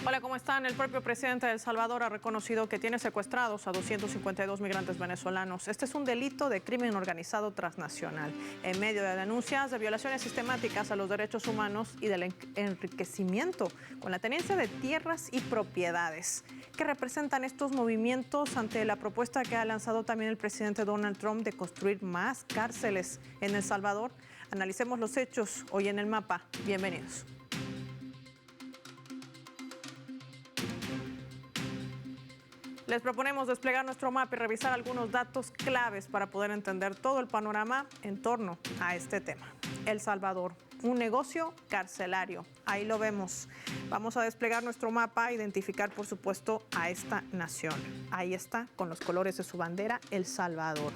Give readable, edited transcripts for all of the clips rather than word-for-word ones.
Hola, ¿cómo están? El propio presidente de El Salvador ha reconocido que tiene secuestrados a 252 migrantes venezolanos. Este es un delito de crimen organizado transnacional, en medio de denuncias de violaciones sistemáticas a los derechos humanos y del enriquecimiento con la tenencia de tierras y propiedades. ¿Qué representan estos movimientos ante la propuesta que ha lanzado también el presidente Donald Trump de construir más cárceles en El Salvador? Analicemos los hechos hoy en El Mapa. Bienvenidos. Les proponemos desplegar nuestro mapa y revisar algunos datos claves para poder entender todo el panorama en torno a este tema. El Salvador, un negocio carcelario. Ahí lo vemos. Vamos a desplegar nuestro mapa, identificar por supuesto a esta nación. Ahí está, con los colores de su bandera, El Salvador.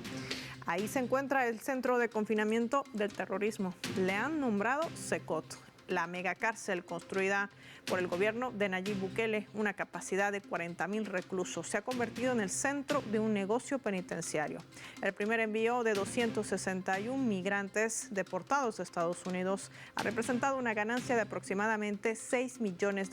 Ahí se encuentra el centro de confinamiento del terrorismo. Le han nombrado Secot, la megacárcel construida por el gobierno de Nayib Bukele, una capacidad de 40,000 reclusos. Se ha convertido en el centro de un negocio penitenciario. El primer envío de 261 migrantes deportados de Estados Unidos ha representado una ganancia de aproximadamente $6 millones,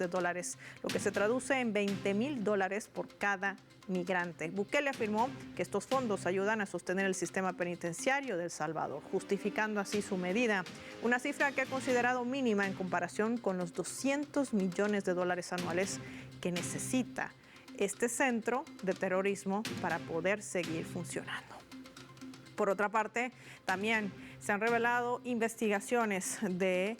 lo que se traduce en $20,000 por cada migrante. Bukele afirmó que estos fondos ayudan a sostener el sistema penitenciario de El Salvador, justificando así su medida, una cifra que ha considerado mínima en comparación con los $200 millones anuales que necesita este centro de terrorismo para poder seguir funcionando. Por otra parte, también se han revelado investigaciones de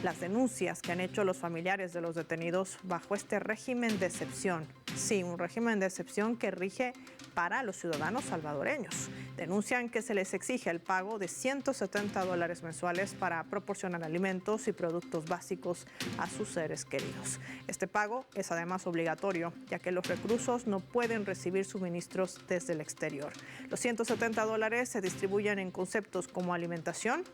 las denuncias que han hecho los familiares de los detenidos bajo este régimen de excepción. Sí, un régimen de excepción que rige para los ciudadanos salvadoreños. Denuncian que se les exige el pago de $170 mensuales para proporcionar alimentos y productos básicos a sus seres queridos. Este pago es además obligatorio, ya que los reclusos no pueden recibir suministros desde el exterior. Los $170 se distribuyen en conceptos como alimentación,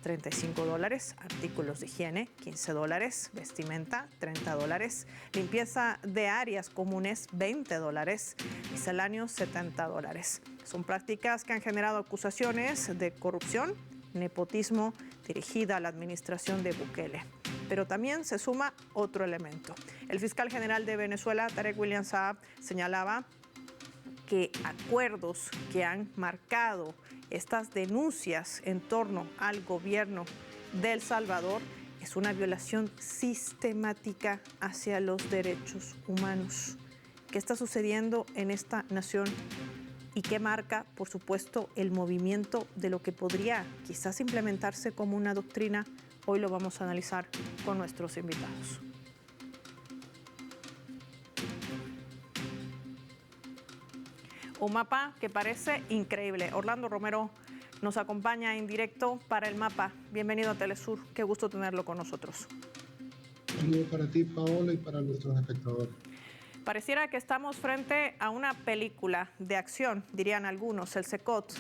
$35, artículos de higiene, $15, vestimenta, $30, limpieza de áreas comunes, $20, misceláneos, $70. Son prácticas que han generado acusaciones de corrupción, nepotismo dirigida a la administración de Bukele. Pero también se suma otro elemento. El fiscal general de Venezuela, Tarek William Saab, señalaba que acuerdos que han marcado estas denuncias en torno al gobierno de El Salvador es una violación sistemática hacia los derechos humanos. ¿Qué está sucediendo en esta nación? Y qué marca, por supuesto, el movimiento de lo que podría quizás implementarse como una doctrina. Hoy lo vamos a analizar con nuestros invitados. Un mapa que parece increíble. Orlando Romero nos acompaña en directo para El Mapa. Bienvenido a Telesur. Qué gusto tenerlo con nosotros. Un saludo para ti, Paola, y para nuestros espectadores. Pareciera que estamos frente a una película de acción, dirían algunos, el Secot.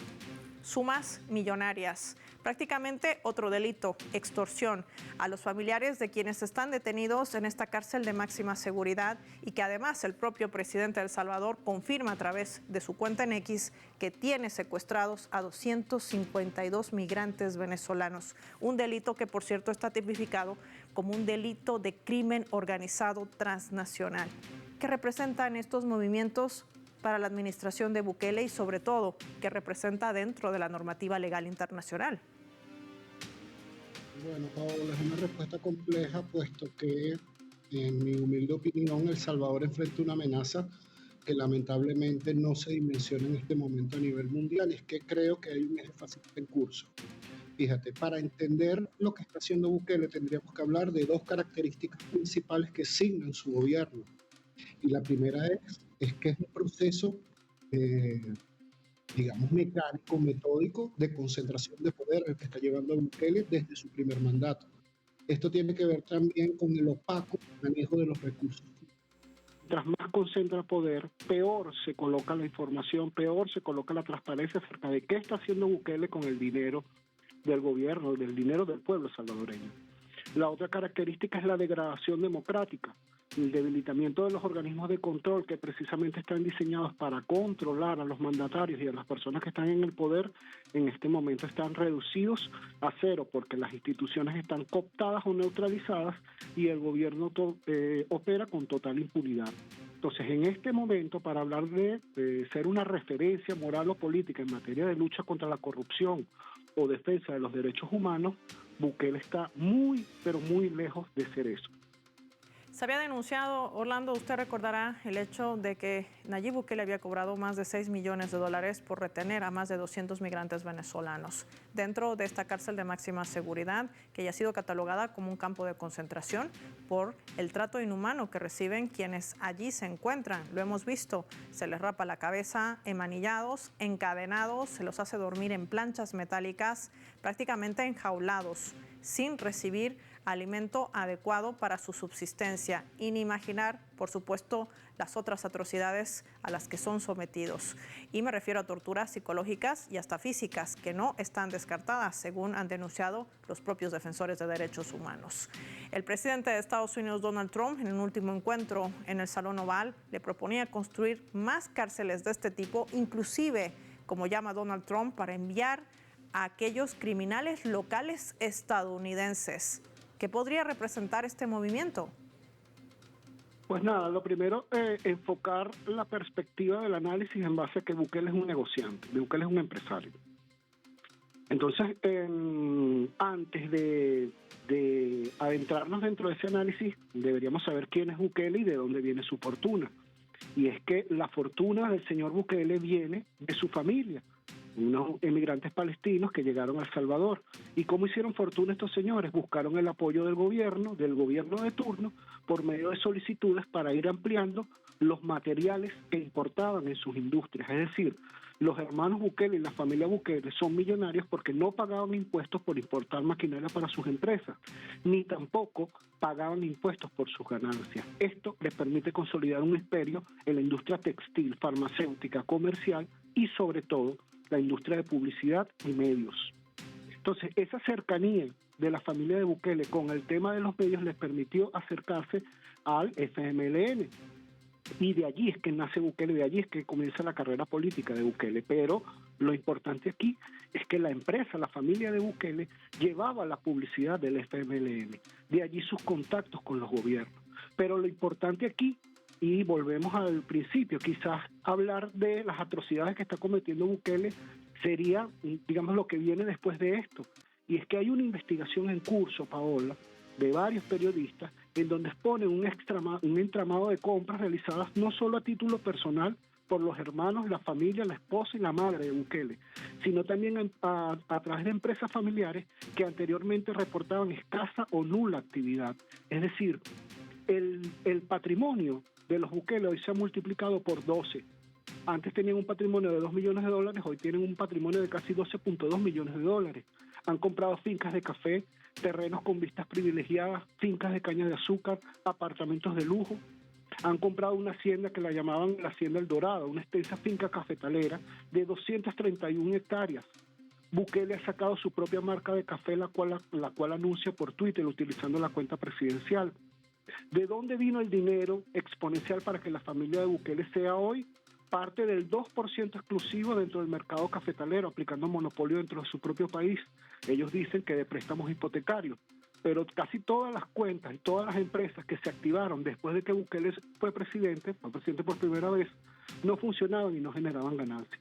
Sumas millonarias, prácticamente otro delito, extorsión a los familiares de quienes están detenidos en esta cárcel de máxima seguridad y que además el propio presidente de El Salvador confirma a través de su cuenta en X que tiene secuestrados a 252 migrantes venezolanos. Un delito que, por cierto, está tipificado como un delito de crimen organizado transnacional. ¿Qué representan estos movimientos para la administración de Bukele y sobre todo qué representa dentro de la normativa legal internacional? Bueno, Paola, es una respuesta compleja, puesto que, en mi humilde opinión, El Salvador enfrenta una amenaza que lamentablemente no se dimensiona en este momento a nivel mundial, y es que creo que hay un eje fascista en curso. Fíjate, para entender lo que está haciendo Bukele tendríamos que hablar de dos características principales que signan su gobierno. Y la primera es que es un proceso, digamos, mecánico, metódico de concentración de poder el que está llevando Bukele desde su primer mandato. Esto tiene que ver también con el opaco manejo de los recursos. Mientras más concentra poder, peor se coloca la información, peor se coloca la transparencia acerca de qué está haciendo Bukele con el dinero del gobierno, del dinero del pueblo salvadoreño. La otra característica es la degradación democrática. el debilitamiento de los organismos de control que precisamente están diseñados para controlar a los mandatarios y a las personas que están en el poder, en este momento están reducidos a cero porque las instituciones están cooptadas o neutralizadas y el gobierno opera con total impunidad. Entonces, en este momento, para hablar de ser una referencia moral o política en materia de lucha contra la corrupción o defensa de los derechos humanos, Bukele está muy, pero muy lejos de ser eso. Se había denunciado, Orlando, usted recordará el hecho de que Nayib Bukele había cobrado más de $6 millones por retener a más de 200 migrantes venezolanos dentro de esta cárcel de máxima seguridad, que ya ha sido catalogada como un campo de concentración por el trato inhumano que reciben quienes allí se encuentran. Lo hemos visto, se les rapa la cabeza, emanillados, encadenados, se los hace dormir en planchas metálicas, prácticamente enjaulados, sin recibir alimento adecuado para su subsistencia, y ni imaginar, por supuesto, las otras atrocidades a las que son sometidos. Y me refiero a torturas psicológicas y hasta físicas que no están descartadas, según han denunciado los propios defensores de derechos humanos. El presidente de Estados Unidos, Donald Trump, en un último encuentro en el Salón Oval, le proponía construir más cárceles de este tipo, inclusive, como llama Donald Trump, para enviar a aquellos criminales locales estadounidenses. ¿Qué podría representar este movimiento? Pues nada, lo primero, enfocar la perspectiva del análisis en base a que Bukele es un negociante, Bukele es un empresario. Entonces, antes de adentrarnos dentro de ese análisis, deberíamos saber quién es Bukele y de dónde viene su fortuna. Y es que la fortuna del señor Bukele viene de su familia, unos emigrantes palestinos que llegaron a El Salvador. ¿Y cómo hicieron fortuna estos señores? Buscaron el apoyo del gobierno de turno, por medio de solicitudes para ir ampliando los materiales que importaban en sus industrias. Es decir, los hermanos Bukele y la familia Bukele son millonarios porque no pagaban impuestos por importar maquinaria para sus empresas, ni tampoco pagaban impuestos por sus ganancias. Esto les permite consolidar un imperio en la industria textil, farmacéutica, comercial y sobre todo la industria de publicidad y medios. Entonces, esa cercanía de la familia de Bukele con el tema de los medios les permitió acercarse al FMLN. Y de allí es que nace Bukele, de allí es que comienza la carrera política de Bukele. Pero lo importante aquí es que la empresa, la familia de Bukele, llevaba la publicidad del FMLN. De allí sus contactos con los gobiernos. Pero lo importante aquí, y volvemos al principio, quizás hablar de las atrocidades que está cometiendo Bukele sería, digamos, lo que viene después de esto. Y es que hay una investigación en curso, Paola, de varios periodistas, en donde exponen un entramado de compras realizadas no solo a título personal por los hermanos, la familia, la esposa y la madre de Bukele, sino también a través de empresas familiares que anteriormente reportaban escasa o nula actividad. Es decir, el patrimonio de los Bukele hoy se ha multiplicado por 12. Antes tenían un patrimonio de $2 millones, hoy tienen un patrimonio de casi $12.2 millones. Han comprado fincas de café, terrenos con vistas privilegiadas, fincas de caña de azúcar, apartamentos de lujo. Han comprado una hacienda que la llamaban la Hacienda El Dorado, una extensa finca cafetalera de 231 hectáreas. Bukele ha sacado su propia marca de café, la cual anuncia por Twitter utilizando la cuenta presidencial. ¿De dónde vino el dinero exponencial para que la familia de Bukele sea hoy parte del 2% exclusivo dentro del mercado cafetalero, aplicando monopolio dentro de su propio país? Ellos dicen que de préstamos hipotecarios, pero casi todas las cuentas y todas las empresas que se activaron después de que Bukele fue presidente por primera vez, no funcionaban y no generaban ganancias.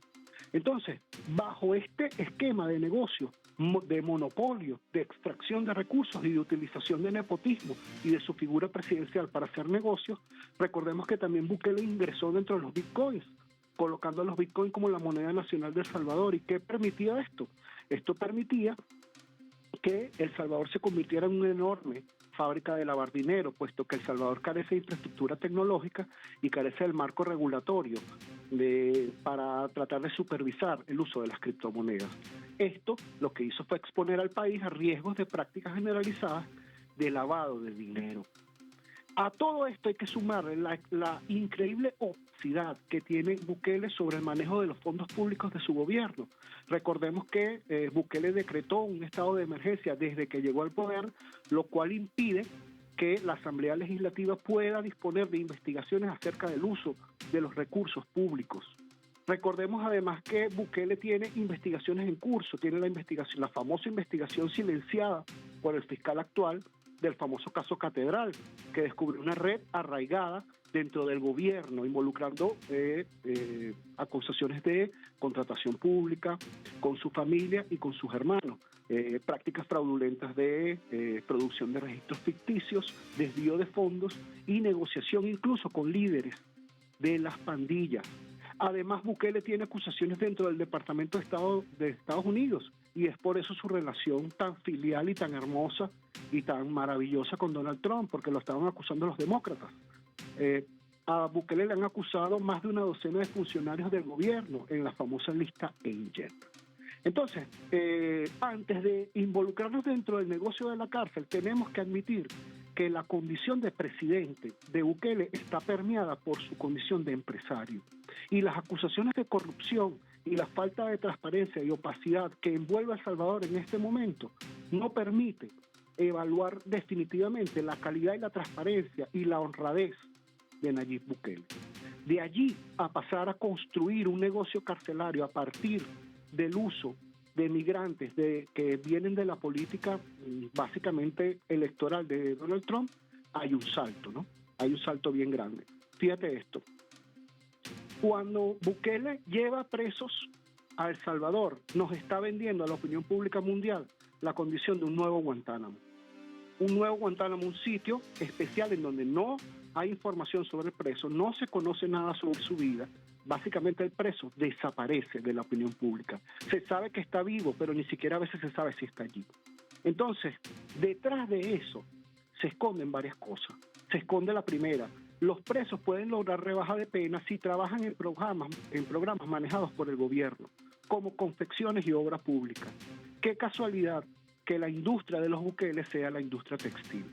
Entonces, bajo este esquema de negocio, de monopolio, de extracción de recursos y de utilización de nepotismo y de su figura presidencial para hacer negocios, recordemos que también Bukele ingresó dentro de los bitcoins, colocando a los bitcoins como la moneda nacional de El Salvador. ¿Y qué permitía esto? Esto permitía que El Salvador se convirtiera en una enorme fábrica de lavar dinero, puesto que El Salvador carece de infraestructura tecnológica y carece del marco regulatorio para tratar de supervisar el uso de las criptomonedas. Esto lo que hizo fue exponer al país a riesgos de prácticas generalizadas de lavado de dinero. A todo esto hay que sumarle la increíble opacidad que tiene Bukele sobre el manejo de los fondos públicos de su gobierno. Recordemos que Bukele decretó un estado de emergencia desde que llegó al poder, lo cual impide que la Asamblea Legislativa pueda disponer de investigaciones acerca del uso de los recursos públicos. Recordemos además que Bukele tiene investigaciones en curso, tiene la famosa investigación silenciada por el fiscal actual del famoso caso Catedral, que descubrió una red arraigada dentro del gobierno, involucrando acusaciones de contratación pública con su familia y con sus hermanos, prácticas fraudulentas de producción de registros ficticios, desvío de fondos y negociación incluso con líderes de las pandillas. Además, Bukele tiene acusaciones dentro del Departamento de Estado de Estados Unidos y es por eso su relación tan filial y tan hermosa y tan maravillosa con Donald Trump, porque lo estaban acusando los demócratas. A Bukele le han acusado más de una docena de funcionarios del gobierno en la famosa lista Angel. Entonces, antes de involucrarnos dentro del negocio de la cárcel, tenemos que admitir que la condición de presidente de Bukele está permeada por su condición de empresario. Y las acusaciones de corrupción y la falta de transparencia y opacidad que envuelve a El Salvador en este momento no permite evaluar definitivamente la calidad y la transparencia y la honradez de Nayib Bukele. De allí a pasar a construir un negocio carcelario a partir del uso de migrantes que vienen de la política básicamente electoral de Donald Trump, hay un salto, ¿no? Hay un salto bien grande. Fíjate esto. Cuando Bukele lleva presos a El Salvador, nos está vendiendo a la opinión pública mundial la condición de un nuevo Guantánamo. Un nuevo Guantánamo, un sitio especial en donde no hay información sobre el preso, no se conoce nada sobre su vida. Básicamente el preso desaparece de la opinión pública. Se sabe que está vivo, pero ni siquiera a veces se sabe si está allí. Entonces, detrás de eso se esconden varias cosas. Se esconde la primera. Los presos pueden lograr rebaja de pena si trabajan en programas manejados por el gobierno, como confecciones y obra pública. Qué casualidad que la industria de los Bukele sea la industria textil.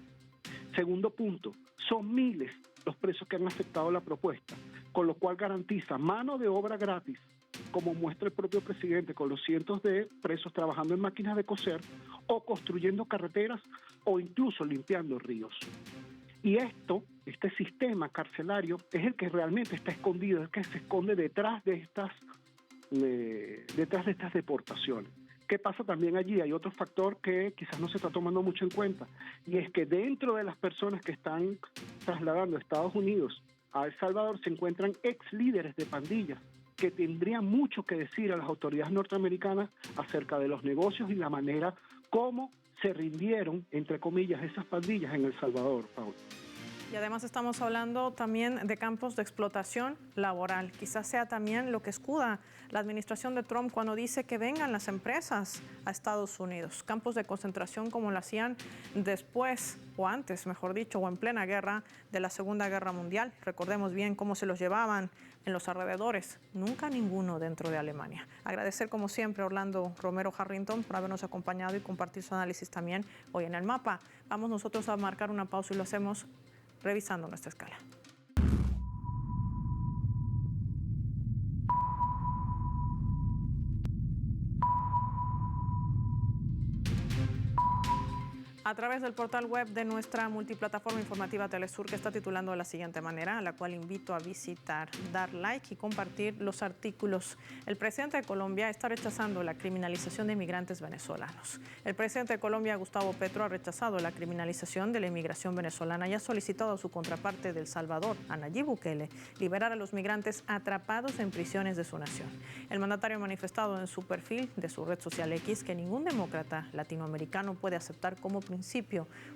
Segundo punto, son miles los presos que han aceptado la propuesta, con lo cual garantiza mano de obra gratis, como muestra el propio presidente con los cientos de presos trabajando en máquinas de coser o construyendo carreteras o incluso limpiando ríos. Y este sistema carcelario es el que realmente está escondido, es el que se esconde detrás de estas deportaciones. ¿Qué pasa también allí? Hay otro factor que quizás no se está tomando mucho en cuenta, y es que dentro de las personas que están trasladando a Estados Unidos a El Salvador se encuentran ex líderes de pandillas que tendrían mucho que decir a las autoridades norteamericanas acerca de los negocios y la manera como se rindieron, entre comillas, esas pandillas en El Salvador, Paula. Y además estamos hablando también de campos de explotación laboral. Quizás sea también lo que escuda la administración de Trump cuando dice que vengan las empresas a Estados Unidos. Campos de concentración como lo hacían después, o antes, mejor dicho, o en plena guerra de la Segunda Guerra Mundial. Recordemos bien cómo se los llevaban en los alrededores. Nunca ninguno dentro de Alemania. Agradecer como siempre a Orlando Romero Harrington por habernos acompañado y compartir su análisis también hoy en El Mapa. Vamos nosotros a marcar una pausa y lo hacemos revisando nuestra escala. A través del portal web de nuestra multiplataforma informativa Telesur, que está titulando de la siguiente manera, a la cual invito a visitar, dar like y compartir los artículos. El presidente de Colombia está rechazando la criminalización de inmigrantes venezolanos. El presidente de Colombia, Gustavo Petro, ha rechazado la criminalización de la inmigración venezolana y ha solicitado a su contraparte de El Salvador, a Nayib Bukele, liberar a los migrantes atrapados en prisiones de su nación. El mandatario ha manifestado en su perfil de su red social X que ningún demócrata latinoamericano puede aceptar como principio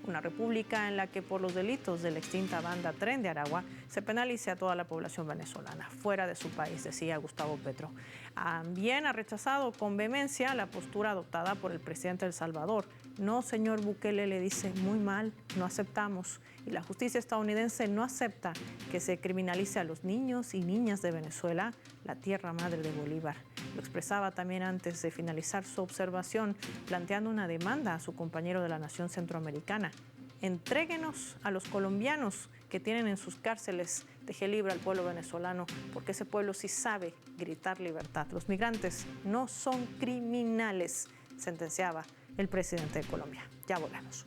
una república en la que por los delitos de la extinta banda Tren de Aragua se penalice a toda la población venezolana fuera de su país, decía Gustavo Petro. También ha rechazado con vehemencia la postura adoptada por el presidente de El Salvador. No, señor Bukele, le dice, muy mal, no aceptamos. Y la justicia estadounidense no acepta que se criminalice a los niños y niñas de Venezuela, la tierra madre de Bolívar. Lo expresaba también antes de finalizar su observación, planteando una demanda a su compañero de la nación centroamericana. Entréguenos a los colombianos que tienen en sus cárceles, deje libre al pueblo venezolano, porque ese pueblo sí sabe gritar libertad. Los migrantes no son criminales, sentenciaba el presidente de Colombia. Ya volvemos.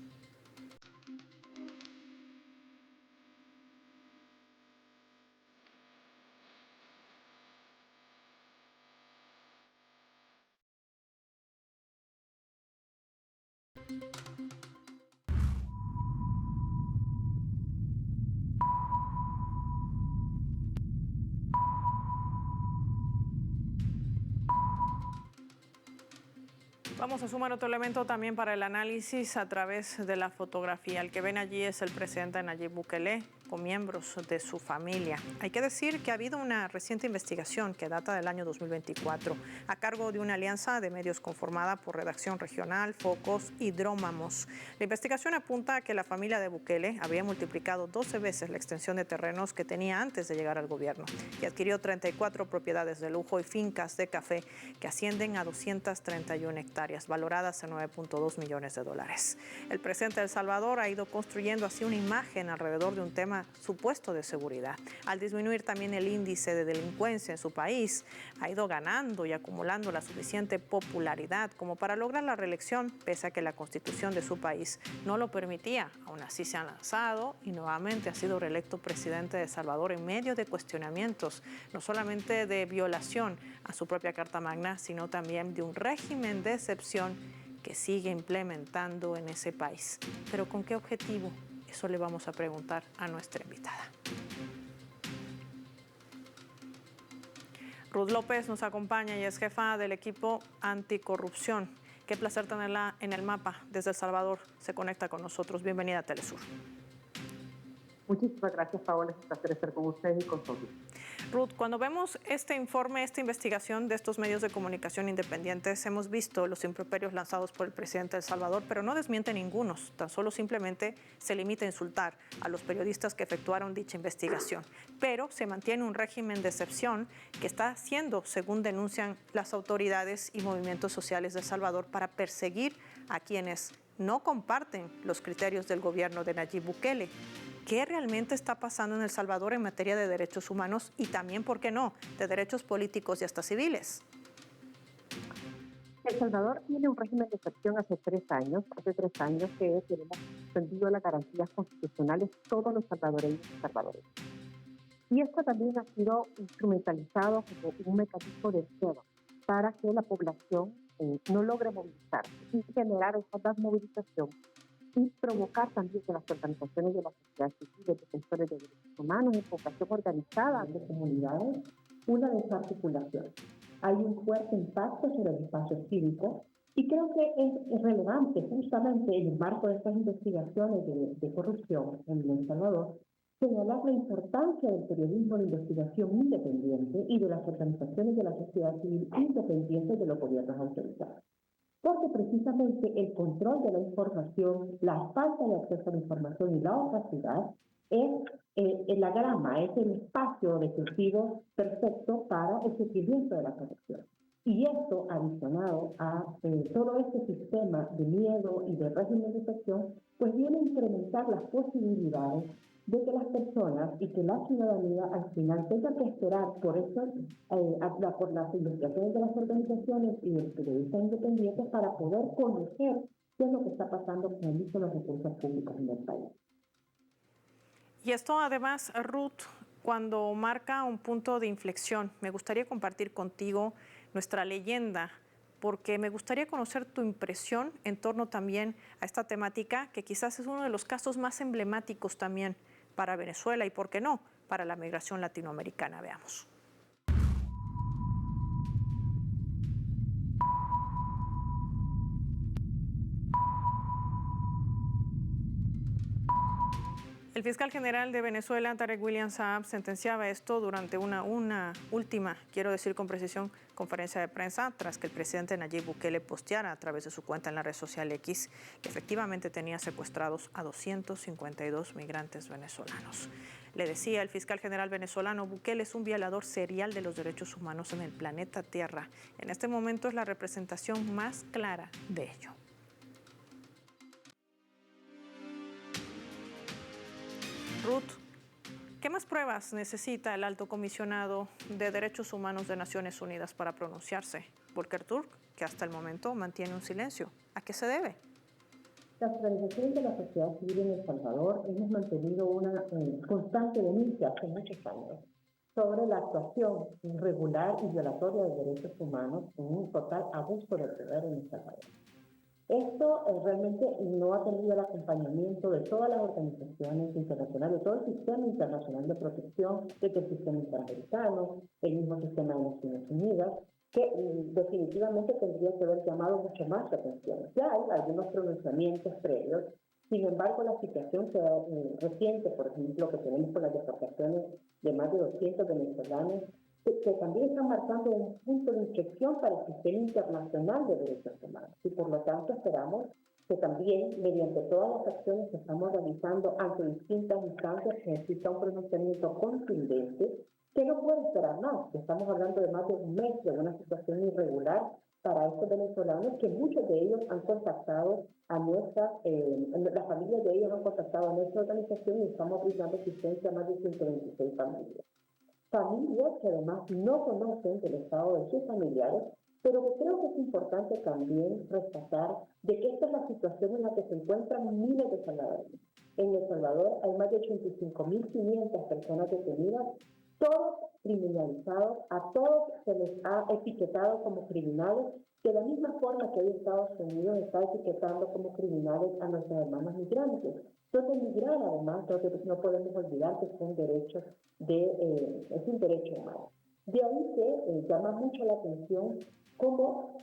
Vamos a sumar otro elemento también para el análisis a través de la fotografía. El que ven allí es el presidente Nayib Bukele con miembros de su familia. Hay que decir que ha habido una reciente investigación que data del año 2024 a cargo de una alianza de medios conformada por Redacción Regional, Focos y Drómamos. La investigación apunta a que la familia de Bukele había multiplicado 12 veces la extensión de terrenos que tenía antes de llegar al gobierno y adquirió 34 propiedades de lujo y fincas de café que ascienden a 231 hectáreas, valoradas en 9.2 millones de dólares. El presidente de El Salvador ha ido construyendo así una imagen alrededor de un tema supuesto de seguridad. Al disminuir también el índice de delincuencia en su país, ha ido ganando y acumulando la suficiente popularidad como para lograr la reelección, pese a que la constitución de su país no lo permitía. Aún así se ha lanzado y nuevamente ha sido reelecto presidente de El Salvador en medio de cuestionamientos, no solamente de violación a su propia Carta Magna, sino también de un régimen de excepción que sigue implementando en ese país. ¿Pero con qué objetivo? Eso le vamos a preguntar a nuestra invitada. Ruth López nos acompaña y es jefa del equipo anticorrupción. Qué placer tenerla en el mapa desde El Salvador. Se conecta con nosotros. Bienvenida a Telesur. Muchísimas gracias, Paola. Es un placer estar con ustedes y con todos. Ruth, cuando vemos este informe, esta investigación de estos medios de comunicación independientes, hemos visto los improperios lanzados por el presidente de El Salvador, pero no desmiente ningunos, tan solo simplemente se limita a insultar a los periodistas que efectuaron dicha investigación. Pero se mantiene un régimen de excepción que está haciendo, según denuncian las autoridades y movimientos sociales de El Salvador, para perseguir a quienes no comparten los criterios del gobierno de Nayib Bukele. ¿Qué realmente está pasando en El Salvador en materia de derechos humanos y también, por qué no, de derechos políticos y hasta civiles? El Salvador tiene un régimen de excepción hace 3 años. Hace 3 años que tenemos suspendido las garantías constitucionales todos los salvadoreños y salvadoreños. Y esto también ha sido instrumentalizado como un mecanismo de cero para que la población no logre movilizarse y generar esa desmovilización y provocar también que las organizaciones de la sociedad civil, de defensores de derechos humanos, en población organizada de comunidades, una desarticulación. Hay un fuerte impacto sobre el espacio cívico y creo que es relevante justamente en el marco de estas investigaciones de corrupción en El Salvador señalar la importancia del periodismo de investigación independiente y de las organizaciones de la sociedad civil independientes de los gobiernos autorizados. Porque precisamente el control de la información, la falta de acceso a la información y la opacidad es la grama, es el espacio defensivo perfecto para el surgimiento de la corrupción. Y esto, adicionado a todo este sistema de miedo y de régimen de excepción, pues viene a incrementar las posibilidades de que las personas y que la ciudadanía al final tenga que esperar por eso, por las investigaciones de las organizaciones y de los periodistas independientes para poder conocer qué es lo que está pasando con el uso de los recursos públicos en el país. Y esto además, Ruth, cuando marca un punto de inflexión, me gustaría compartir contigo nuestra leyenda, porque me gustaría conocer tu impresión en torno también a esta temática, que quizás es uno de los casos más emblemáticos también para Venezuela y, ¿por qué no?, para la migración latinoamericana. Veamos. El fiscal general de Venezuela, Tarek William Saab, sentenciaba esto durante una última, quiero decir con precisión, conferencia de prensa, tras que el presidente Nayib Bukele posteara a través de su cuenta en la red social X que efectivamente tenía secuestrados a 252 migrantes venezolanos. Le decía el fiscal general venezolano: Bukele es un violador serial de los derechos humanos en el planeta Tierra. En este momento es la representación más clara de ello. Ruth, ¿qué más pruebas necesita el alto comisionado de Derechos Humanos de Naciones Unidas para pronunciarse? Volker Turk, que hasta el momento mantiene un silencio. ¿A qué se debe? Las organizaciones de la sociedad civil en El Salvador hemos mantenido una constante denuncia hace muchos años sobre la actuación irregular y violatoria de derechos humanos en un total abuso de poder en El Salvador. Esto realmente no ha tenido el acompañamiento de todas las organizaciones internacionales, de todo el sistema internacional de protección, desde el sistema interamericano, el mismo sistema de Naciones Unidas, que definitivamente tendría que haber llamado mucho más la atención. Ya hay algunos pronunciamientos previos, sin embargo la situación reciente, por ejemplo, que tenemos con las deportaciones de más de 200 venezolanos, que también están marcando un punto de inflexión para el sistema internacional de derechos humanos. Y por lo tanto esperamos que también, mediante todas las acciones que estamos realizando ante distintas instancias, que exista un pronunciamiento contundente, que no puede esperar más. Estamos hablando de más de un mes de una situación irregular para estos venezolanos, que muchos de ellos han contactado a nuestras, las familias de ellos han contactado a nuestra organización y estamos brindando asistencia a más de 126 familias. Familias que además no conocen del estado de sus familiares, pero que creo que es importante también rescatar de que esta es la situación en la que se encuentran miles de salvadoreños. En El Salvador hay más de 85.500 personas detenidas, todos criminalizados, a todos se les ha etiquetado como criminales, de la misma forma que hoy Estados Unidos está etiquetando como criminales a nuestros hermanos migrantes. Entonces, migrar, además, no podemos olvidar que es un derecho humano. De ahí que llama mucho la atención cómo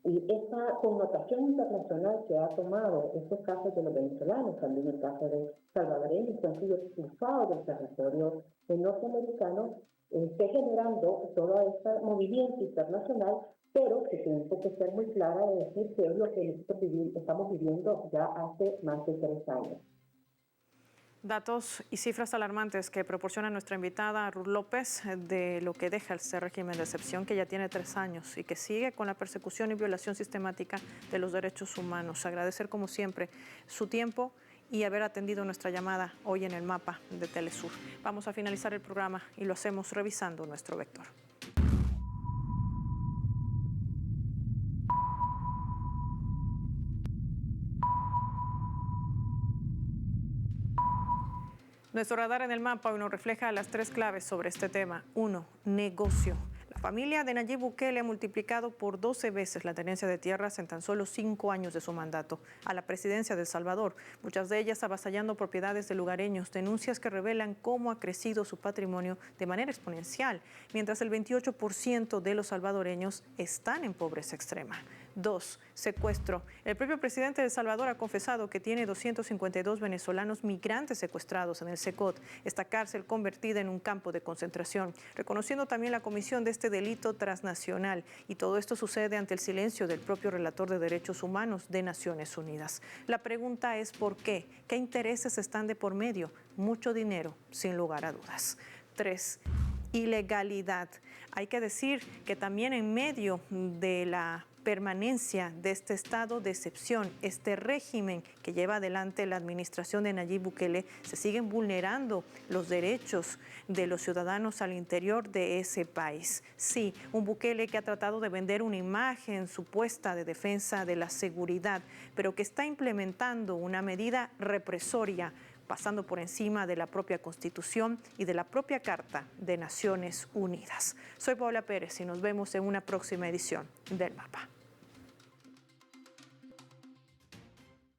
esta connotación internacional que ha tomado estos casos de los venezolanos, también el caso de salvadoreños que han sido expulsados del territorio norteamericano, esté generando todo este movimiento internacional, pero que tengo que ser muy clara de decir que es lo que nosotros estamos viviendo ya hace más de 3 años. Datos y cifras alarmantes que proporciona nuestra invitada Ruth López de lo que deja este régimen de excepción que ya tiene 3 años y que sigue con la persecución y violación sistemática de los derechos humanos. Agradecer como siempre su tiempo y haber atendido nuestra llamada hoy en el mapa de Telesur. Vamos a finalizar el programa y lo hacemos revisando nuestro vector. Nuestro radar en el mapa hoy nos refleja las 3 claves sobre este tema. 1. Negocio. La familia de Nayib Bukele ha multiplicado por 12 veces la tenencia de tierras en tan solo 5 años de su mandato a la presidencia de El Salvador, muchas de ellas avasallando propiedades de lugareños, denuncias que revelan cómo ha crecido su patrimonio de manera exponencial, mientras el 28% de los salvadoreños están en pobreza extrema. 2. Secuestro. El propio presidente de El Salvador ha confesado que tiene 252 venezolanos migrantes secuestrados en el Secot, esta cárcel convertida en un campo de concentración, reconociendo también la comisión de este delito transnacional. Y todo esto sucede ante el silencio del propio relator de derechos humanos de Naciones Unidas. La pregunta es ¿por qué? ¿Qué intereses están de por medio? Mucho dinero, sin lugar a dudas. 3. Ilegalidad. Hay que decir que también en medio de la permanencia de este estado de excepción, este régimen que lleva adelante la administración de Nayib Bukele, se siguen vulnerando los derechos de los ciudadanos al interior de ese país. Sí, un Bukele que ha tratado de vender una imagen supuesta de defensa de la seguridad, pero que está implementando una medida represoria, pasando por encima de la propia Constitución y de la propia Carta de Naciones Unidas. Soy Paola Pérez y nos vemos en una próxima edición del Mapa.